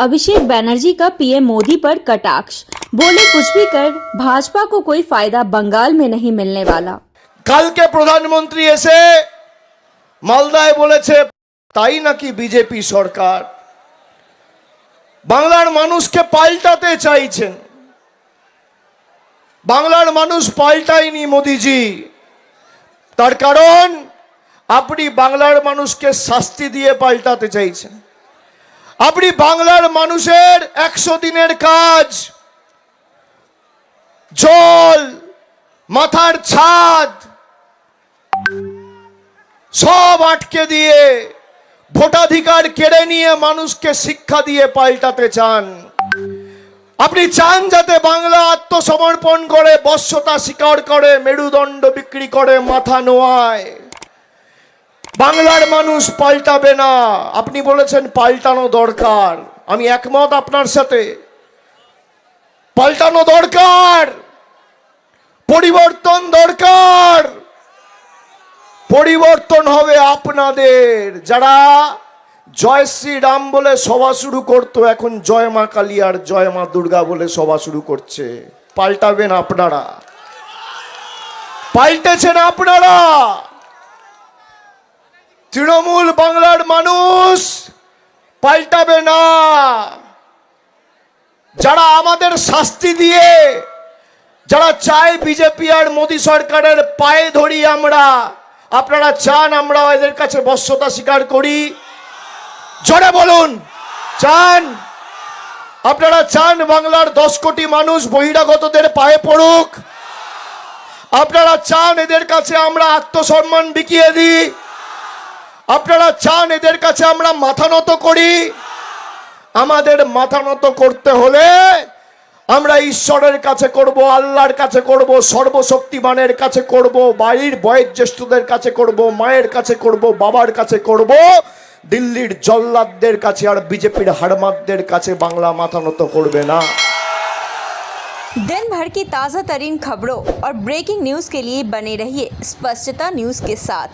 अभिषेक बैनर्जी का पीएम मोदी पर कटाक्ष, बोले कुछ भी कर भाजपा को कोई फायदा बंगाल में नहीं मिलने वाला। কালকে প্রধানমন্ত্রী এসে মালদায় বলেছে তাই নাকি বিজেপি সরকার বাংলার মানুষকে পাল্টাতে চাইছেন। বাংলার মানুষ পাল্টায়নি মোদিজি, তার কারণ আপনি বাংলার মানুষকে শাস্তি দিয়ে পাল্টাতে চাইছেন। আপনি বাংলার মানুষের 100 দিনের কাজ, জল, মাথার ছাদ সব আটকে দিয়ে ভোটাধিকার কেড়ে নিয়ে মানুষকে শিক্ষা দিয়ে পাল্টাতে চান। আপনি চান যাতে বাংলা আত্মসমর্পণ করে, বশ্যতা স্বীকার করে, মেরুদণ্ড বিক্রি করে মাথা নোয়ায়। বাংলার মানুষ পাল্টাবে না। আপনি বলেছেন পাল্টানো দরকার, আমি একমত আপনার সাথে। পাল্টানো দরকার, পরিবর্তন দরকার। পরিবর্তন হবে আপনাদের। যারা জয় শ্রী রাম বলে সভা শুরু করতো, এখন জয় মা কালী আর জয় মা দুর্গা বলে সভা শুরু করছে। পাল্টাবেন আপনারা, পাল্টেছেন আপনারা। তৃণমূল বাংলার মানুষ পাল্টাবে না। যারা আমাদের শাস্তি দিয়ে, যারা চায় বিজেপি আর মোদী সরকারের পায়ে ধরি আমরা, আপনারা চান আমরা এদের কাছে বশ্যতা স্বীকার করি? জোরে বলুন, চান? আপনারা চান বাংলার 10 কোটি মানুষ বহিরাগতদের পায়ে পড়ুক? আপনারা চান এদের কাছে আমরা আত্মসম্মান বিকিয়ে দিই? আপনারা চান এদের কাছে আমরা মাথা নত করি? আমাদের মাথা নত করতে হলে আমরা ঈশ্বরের কাছে করব, আল্লাহর কাছে করব, সর্বশক্তিমানের কাছে করব, বাড়ির বয়োজ্যেষ্ঠদের কাছে করব, মায়ের কাছে করব, বাবার কাছে করব, দিল্লির জল্লাদদের কাছে আর বিজেপির হাড়মাতদের কাছে বাংলা মাথা নত করবে না। दिन भर की ताज़ा तरीन खबरों और ब्रेकिंग न्यूज़ के लिए बने रहिए स्पष्टता न्यूज़ के साथ।